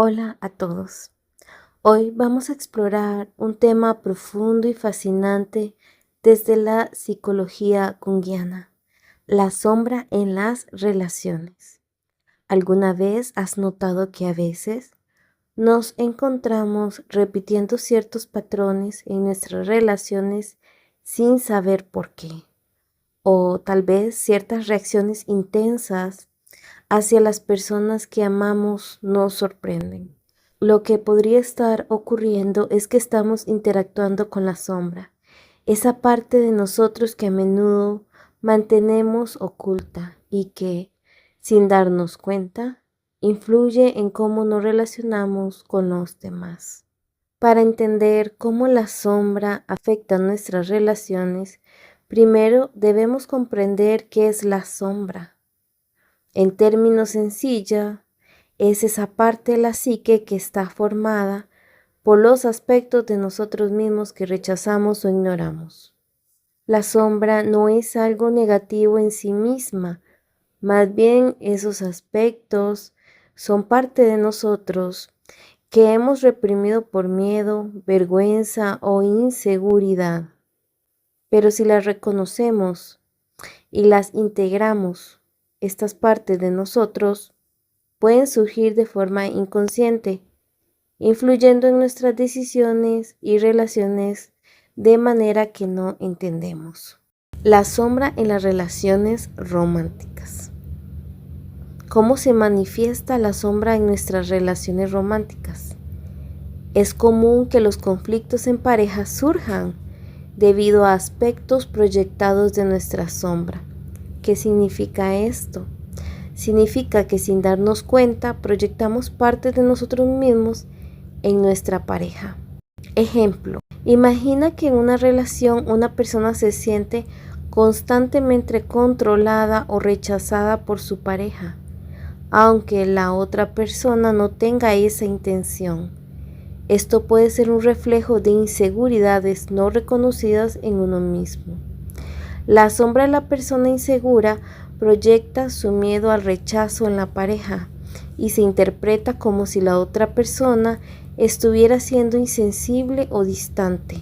Hola a todos. Hoy vamos a explorar un tema profundo y fascinante desde la psicología junguiana, la sombra en las relaciones. ¿Alguna vez has notado que a veces nos encontramos repitiendo ciertos patrones en nuestras relaciones sin saber por qué? O tal vez ciertas reacciones intensas hacia las personas que amamos nos sorprenden. Lo que podría estar ocurriendo es que estamos interactuando con la sombra, esa parte de nosotros que a menudo mantenemos oculta y que, sin darnos cuenta, influye en cómo nos relacionamos con los demás. Para entender cómo la sombra afecta nuestras relaciones, primero debemos comprender qué es la sombra. En términos sencillos, es esa parte de la psique que está formada por los aspectos de nosotros mismos que rechazamos o ignoramos. La sombra no es algo negativo en sí misma, más bien esos aspectos son parte de nosotros que hemos reprimido por miedo, vergüenza o inseguridad. Pero si las reconocemos y las integramos, estas partes de nosotros pueden surgir de forma inconsciente, influyendo en nuestras decisiones y relaciones de manera que no entendemos. La sombra en las relaciones románticas. ¿Cómo se manifiesta la sombra en nuestras relaciones románticas? Es común que los conflictos en pareja surjan debido a aspectos proyectados de nuestra sombra. ¿Qué significa esto? Significa que sin darnos cuenta proyectamos partes de nosotros mismos en nuestra pareja. Ejemplo, imagina que en una relación una persona se siente constantemente controlada o rechazada por su pareja, aunque la otra persona no tenga esa intención. Esto puede ser un reflejo de inseguridades no reconocidas en uno mismo. La sombra de la persona insegura proyecta su miedo al rechazo en la pareja y se interpreta como si la otra persona estuviera siendo insensible o distante,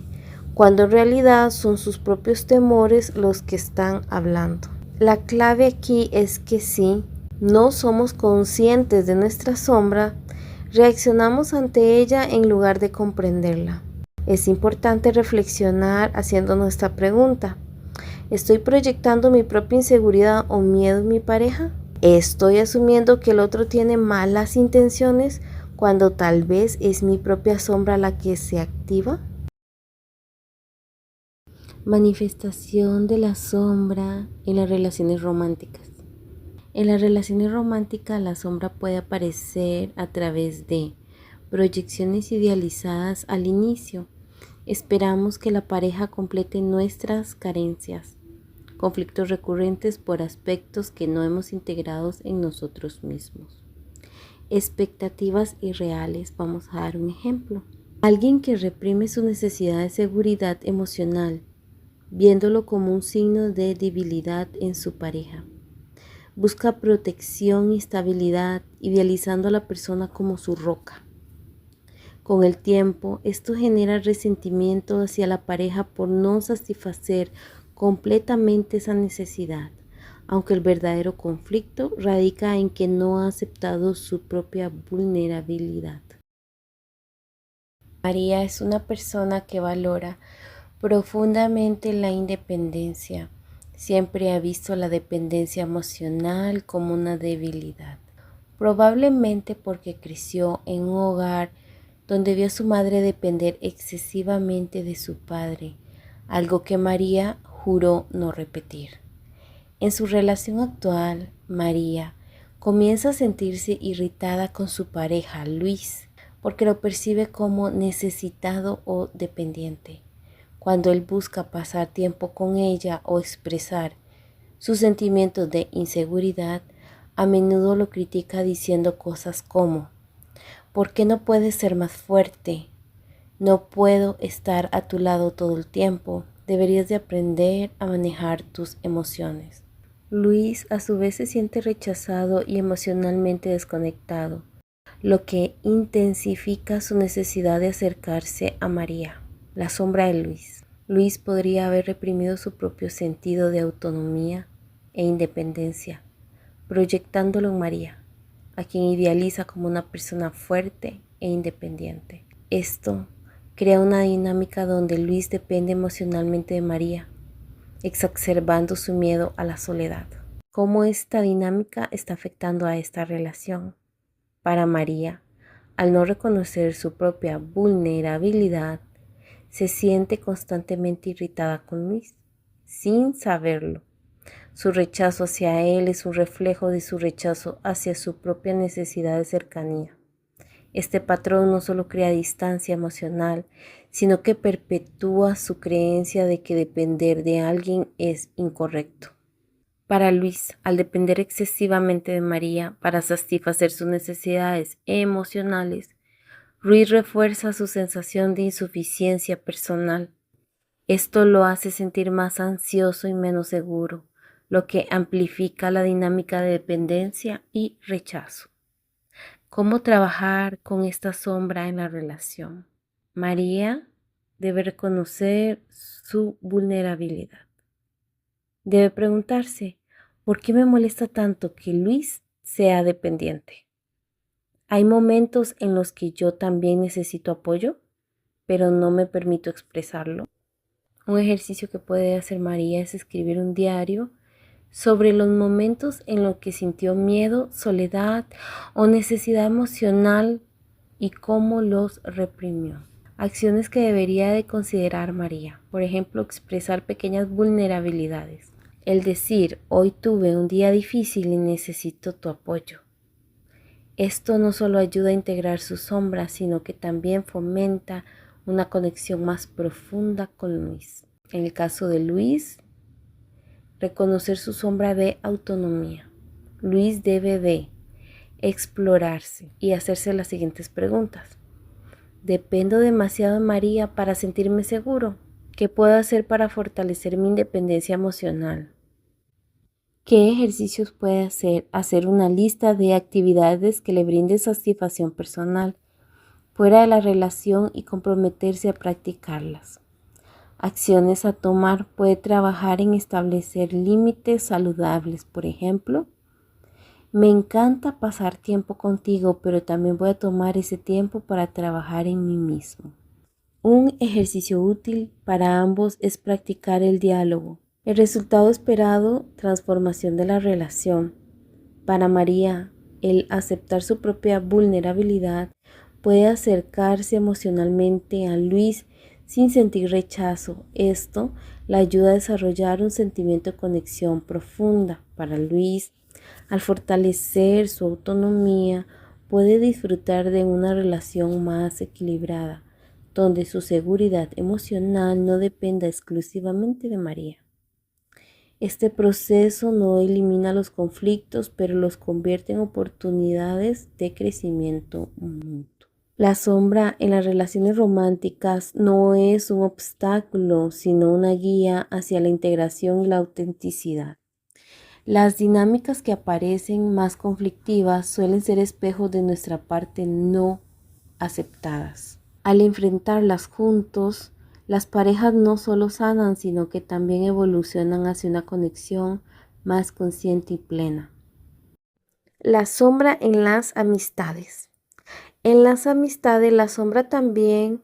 cuando en realidad son sus propios temores los que están hablando. La clave aquí es que si no somos conscientes de nuestra sombra, reaccionamos ante ella en lugar de comprenderla. Es importante reflexionar haciéndonos esta pregunta. ¿Estoy proyectando mi propia inseguridad o miedo en mi pareja? ¿Estoy asumiendo que el otro tiene malas intenciones cuando tal vez es mi propia sombra la que se activa? Manifestación de la sombra en las relaciones románticas. En las relaciones románticas la sombra puede aparecer a través de proyecciones idealizadas al inicio. Esperamos que la pareja complete nuestras carencias, conflictos recurrentes por aspectos que no hemos integrado en nosotros mismos. Expectativas irreales. Vamos a dar un ejemplo. Alguien que reprime su necesidad de seguridad emocional, viéndolo como un signo de debilidad en su pareja. Busca protección y estabilidad, idealizando a la persona como su roca. Con el tiempo, esto genera resentimiento hacia la pareja por no satisfacer completamente esa necesidad, aunque el verdadero conflicto radica en que no ha aceptado su propia vulnerabilidad. María es una persona que valora profundamente la independencia. Siempre ha visto la dependencia emocional como una debilidad, probablemente porque creció en un hogar donde vio a su madre depender excesivamente de su padre, algo que María juró no repetir. En su relación actual, María comienza a sentirse irritada con su pareja, Luis, porque lo percibe como necesitado o dependiente. Cuando él busca pasar tiempo con ella o expresar sus sentimientos de inseguridad, a menudo lo critica diciendo cosas como: ¿por qué no puedes ser más fuerte? No puedo estar a tu lado todo el tiempo. Deberías de aprender a manejar tus emociones. Luis a su vez se siente rechazado y emocionalmente desconectado. lo que intensifica su necesidad de acercarse a María. La sombra de Luis. Luis podría haber reprimido su propio sentido de autonomía e independencia, proyectándolo en María, a quien idealiza como una persona fuerte e independiente. Esto crea una dinámica donde Luis depende emocionalmente de María, exacerbando su miedo a la soledad. ¿Cómo esta dinámica está afectando a esta relación? Para María, al no reconocer su propia vulnerabilidad, se siente constantemente irritada con Luis, sin saberlo. Su rechazo hacia él es un reflejo de su rechazo hacia su propia necesidad de cercanía. Este patrón no solo crea distancia emocional, sino que perpetúa su creencia de que depender de alguien es incorrecto. Para Luis, al depender excesivamente de María para satisfacer sus necesidades emocionales, Luis refuerza su sensación de insuficiencia personal. Esto lo hace sentir más ansioso y menos seguro, lo que amplifica la dinámica de dependencia y rechazo. ¿Cómo trabajar con esta sombra en la relación? María debe reconocer su vulnerabilidad. Debe preguntarse, ¿por qué me molesta tanto que Luis sea dependiente? Hay momentos en los que yo también necesito apoyo, pero no me permito expresarlo. Un ejercicio que puede hacer María es escribir un diario sobre los momentos en los que sintió miedo, soledad o necesidad emocional y cómo los reprimió. Acciones que debería de considerar María. Por ejemplo, expresar pequeñas vulnerabilidades. El decir, hoy tuve un día difícil y necesito tu apoyo. Esto no solo ayuda a integrar su sombra, sino que también fomenta una conexión más profunda con Luis. En el caso de Luis, reconocer su sombra de autonomía. Luis debe de explorarse y hacerse las siguientes preguntas. ¿Dependo demasiado de María para sentirme seguro? ¿Qué puedo hacer para fortalecer mi independencia emocional? ¿Qué ejercicios puede hacer? Hacer una lista de actividades que le brinden satisfacción personal fuera de la relación y comprometerse a practicarlas. Acciones a tomar: puede trabajar en establecer límites saludables. Por ejemplo, me encanta pasar tiempo contigo, pero también voy a tomar ese tiempo para trabajar en mí mismo. Un ejercicio útil para ambos es practicar el diálogo. El resultado esperado: transformación de la relación. Para María, el aceptar su propia vulnerabilidad puede acercarse emocionalmente a Luis sin sentir rechazo. Esto la ayuda a desarrollar un sentimiento de conexión profunda. Para Luis, al fortalecer su autonomía, puede disfrutar de una relación más equilibrada, donde su seguridad emocional no dependa exclusivamente de María. Este proceso no elimina los conflictos, pero los convierte en oportunidades de crecimiento mutuo. La sombra en las relaciones románticas no es un obstáculo, sino una guía hacia la integración y la autenticidad. Las dinámicas que aparecen más conflictivas suelen ser espejos de nuestra parte no aceptadas. Al enfrentarlas juntos, las parejas no solo sanan, sino que también evolucionan hacia una conexión más consciente y plena. La sombra en las amistades. En las amistades, la sombra también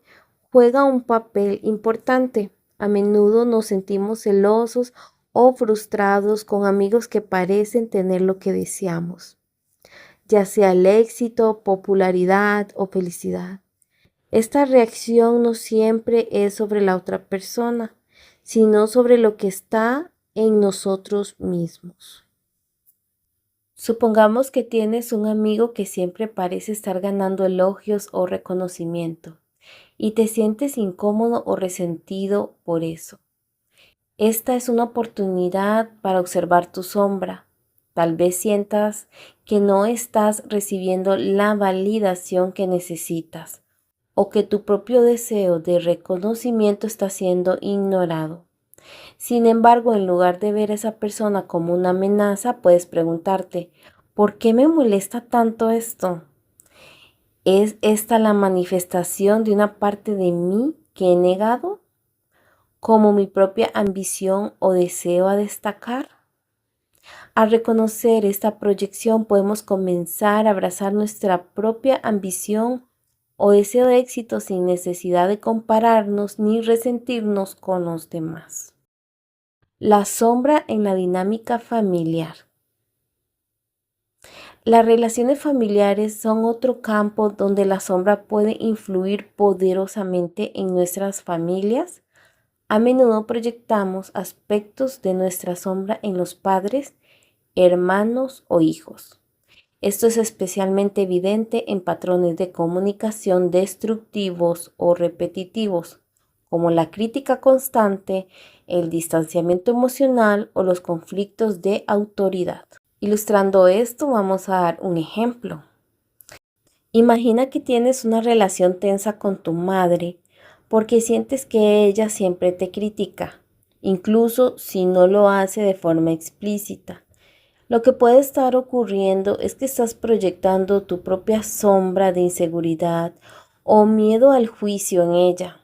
juega un papel importante. A menudo nos sentimos celosos o frustrados con amigos que parecen tener lo que deseamos, ya sea el éxito, popularidad o felicidad. Esta reacción no siempre es sobre la otra persona, sino sobre lo que está en nosotros mismos. Supongamos que tienes un amigo que siempre parece estar ganando elogios o reconocimiento y te sientes incómodo o resentido por eso. Esta es una oportunidad para observar tu sombra. Tal vez sientas que no estás recibiendo la validación que necesitas o que tu propio deseo de reconocimiento está siendo ignorado. Sin embargo, en lugar de ver a esa persona como una amenaza, puedes preguntarte, ¿por qué me molesta tanto esto? ¿Es esta la manifestación de una parte de mí que he negado, como mi propia ambición o deseo a destacar? Al reconocer esta proyección podemos comenzar a abrazar nuestra propia ambición o deseo de éxito sin necesidad de compararnos ni resentirnos con los demás. La sombra en la dinámica familiar. Las relaciones familiares son otro campo donde la sombra puede influir poderosamente en nuestras familias. A menudo proyectamos aspectos de nuestra sombra en los padres, hermanos o hijos. Esto es especialmente evidente en patrones de comunicación destructivos o repetitivos, como la crítica constante, el distanciamiento emocional o los conflictos de autoridad. Ilustrando esto, vamos a dar un ejemplo. Imagina que tienes una relación tensa con tu madre porque sientes que ella siempre te critica, incluso si no lo hace de forma explícita. Lo que puede estar ocurriendo es que estás proyectando tu propia sombra de inseguridad o miedo al juicio en ella.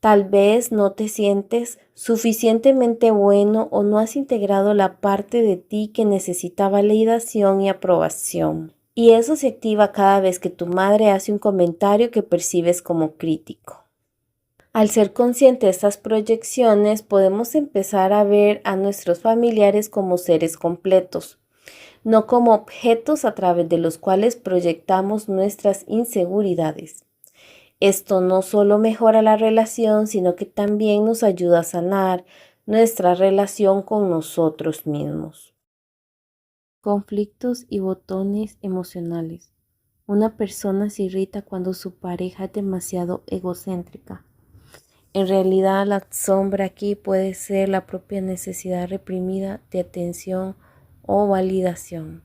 Tal vez no te sientes suficientemente bueno o no has integrado la parte de ti que necesita validación y aprobación. Y eso se activa cada vez que tu madre hace un comentario que percibes como crítico. Al ser consciente de estas proyecciones, podemos empezar a ver a nuestros familiares como seres completos, no como objetos a través de los cuales proyectamos nuestras inseguridades. Esto no solo mejora la relación, sino que también nos ayuda a sanar nuestra relación con nosotros mismos. Conflictos y botones emocionales. Una persona se irrita cuando su pareja es demasiado egocéntrica. En realidad, la sombra aquí puede ser la propia necesidad reprimida de atención o validación.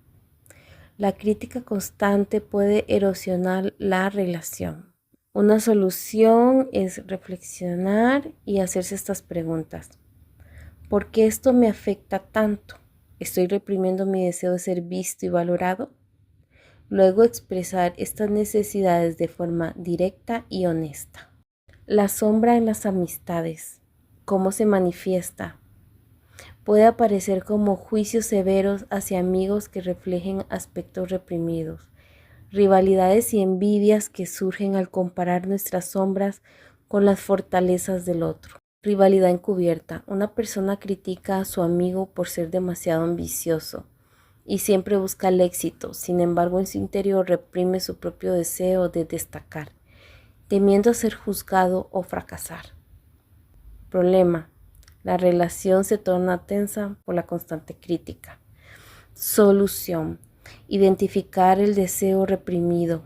La crítica constante puede erosionar la relación. Una solución es reflexionar y hacerse estas preguntas. ¿Por qué esto me afecta tanto? ¿Estoy reprimiendo mi deseo de ser visto y valorado? Luego expresar estas necesidades de forma directa y honesta. La sombra en las amistades. ¿Cómo se manifiesta? Puede aparecer como juicios severos hacia amigos que reflejen aspectos reprimidos, rivalidades y envidias que surgen al comparar nuestras sombras con las fortalezas del otro. Rivalidad encubierta. Una persona critica a su amigo por ser demasiado ambicioso y siempre busca el éxito. Sin embargo, en su interior reprime su propio deseo de destacar, temiendo ser juzgado o fracasar. Problema. La relación se torna tensa por la constante crítica. Solución. Identificar el deseo reprimido,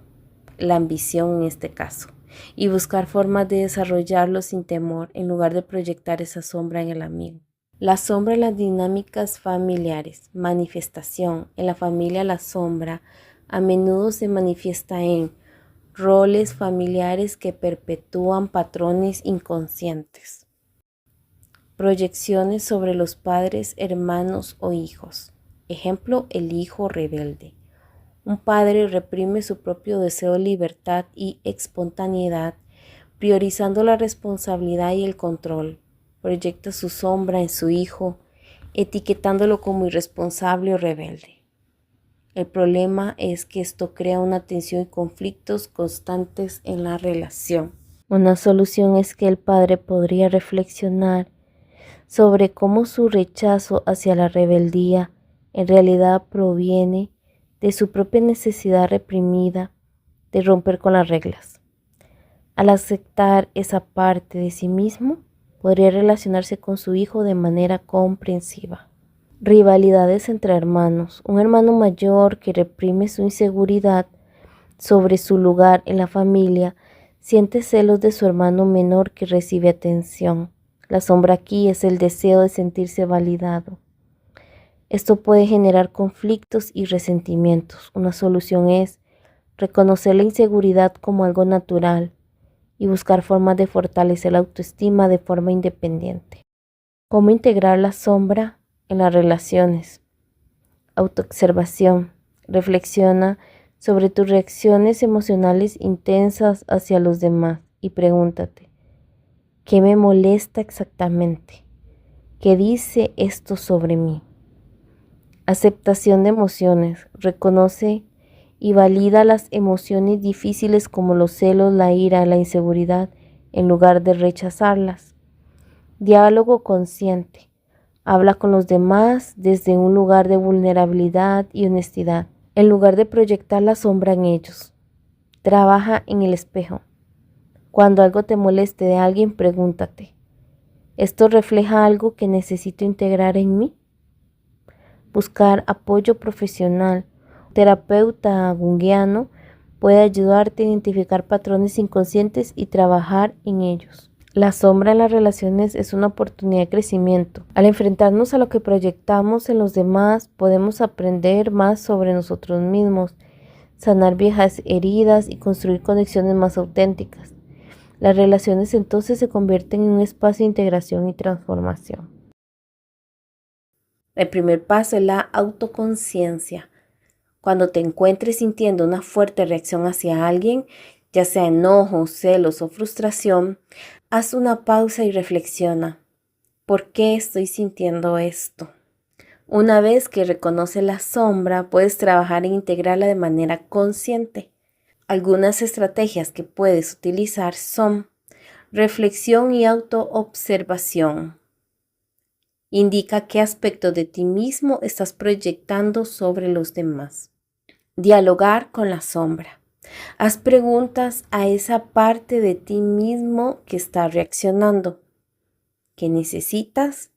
la ambición en este caso, y buscar formas de desarrollarlo sin temor en lugar de proyectar esa sombra en el amigo. La sombra en las dinámicas familiares. Manifestación. En la familia la sombra a menudo se manifiesta en roles familiares que perpetúan patrones inconscientes. Proyecciones sobre los padres, hermanos o hijos. Ejemplo, el hijo rebelde. Un padre reprime su propio deseo de libertad y espontaneidad, priorizando la responsabilidad y el control. Proyecta su sombra en su hijo, etiquetándolo como irresponsable o rebelde. El problema es que esto crea una tensión y conflictos constantes en la relación. Una solución es que el padre podría reflexionar sobre cómo su rechazo hacia la rebeldía en realidad proviene de su propia necesidad reprimida de romper con las reglas. Al aceptar esa parte de sí mismo, podría relacionarse con su hijo de manera comprensiva. Rivalidades entre hermanos. Un hermano mayor que reprime su inseguridad sobre su lugar en la familia siente celos de su hermano menor que recibe atención. La sombra aquí es el deseo de sentirse validado. Esto puede generar conflictos y resentimientos. Una solución es reconocer la inseguridad como algo natural y buscar formas de fortalecer la autoestima de forma independiente. ¿Cómo integrar la sombra en las relaciones? Autoobservación. Reflexiona sobre tus reacciones emocionales intensas hacia los demás y pregúntate, ¿qué me molesta exactamente? ¿Qué dice esto sobre mí? Aceptación de emociones. Reconoce y valida las emociones difíciles como los celos, la ira, la inseguridad, en lugar de rechazarlas. Diálogo consciente. Habla con los demás desde un lugar de vulnerabilidad y honestidad, en lugar de proyectar la sombra en ellos. Trabaja en el espejo. Cuando algo te moleste de alguien, pregúntate, ¿esto refleja algo que necesito integrar en mí? Buscar apoyo profesional. Un terapeuta junguiano puede ayudarte a identificar patrones inconscientes y trabajar en ellos. La sombra en las relaciones es una oportunidad de crecimiento. Al enfrentarnos a lo que proyectamos en los demás, podemos aprender más sobre nosotros mismos, sanar viejas heridas y construir conexiones más auténticas. Las relaciones entonces se convierten en un espacio de integración y transformación. El primer paso es la autoconciencia. Cuando te encuentres sintiendo una fuerte reacción hacia alguien, ya sea enojo, celos o frustración, haz una pausa y reflexiona. ¿Por qué estoy sintiendo esto? Una vez que reconoces la sombra, puedes trabajar en integrarla de manera consciente. Algunas estrategias que puedes utilizar son reflexión y autoobservación. Indica qué aspectos de ti mismo estás proyectando sobre los demás. Dialogar con la sombra. Haz preguntas a esa parte de ti mismo que está reaccionando. ¿Qué necesitas?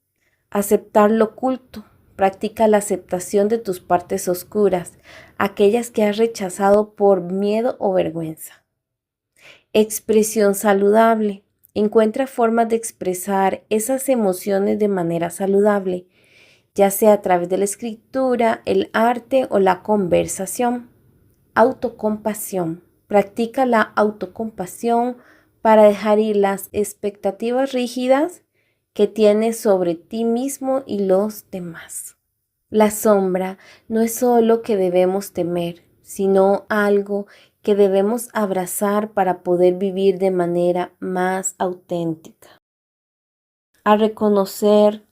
Aceptar lo oculto. Practica la aceptación de tus partes oscuras, aquellas que has rechazado por miedo o vergüenza. Expresión saludable. Encuentra formas de expresar esas emociones de manera saludable, ya sea a través de la escritura, el arte o la conversación. Autocompasión. Practica la autocompasión para dejar ir las expectativas rígidas que tienes sobre ti mismo y los demás. La sombra no es solo que debemos temer, sino algo que debemos abrazar para poder vivir de manera más auténtica. A reconocer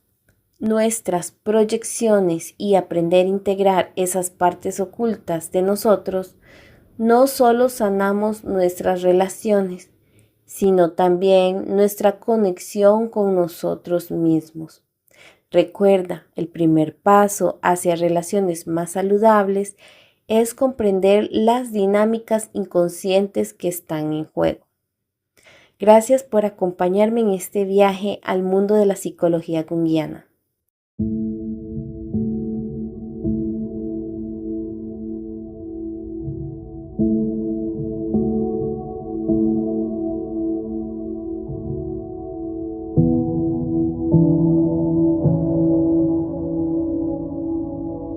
nuestras proyecciones y aprender a integrar esas partes ocultas de nosotros, no solo sanamos nuestras relaciones, sino también nuestra conexión con nosotros mismos. Recuerda, el primer paso hacia relaciones más saludables es comprender las dinámicas inconscientes que están en juego. Gracias por acompañarme en este viaje al mundo de la psicología junguiana.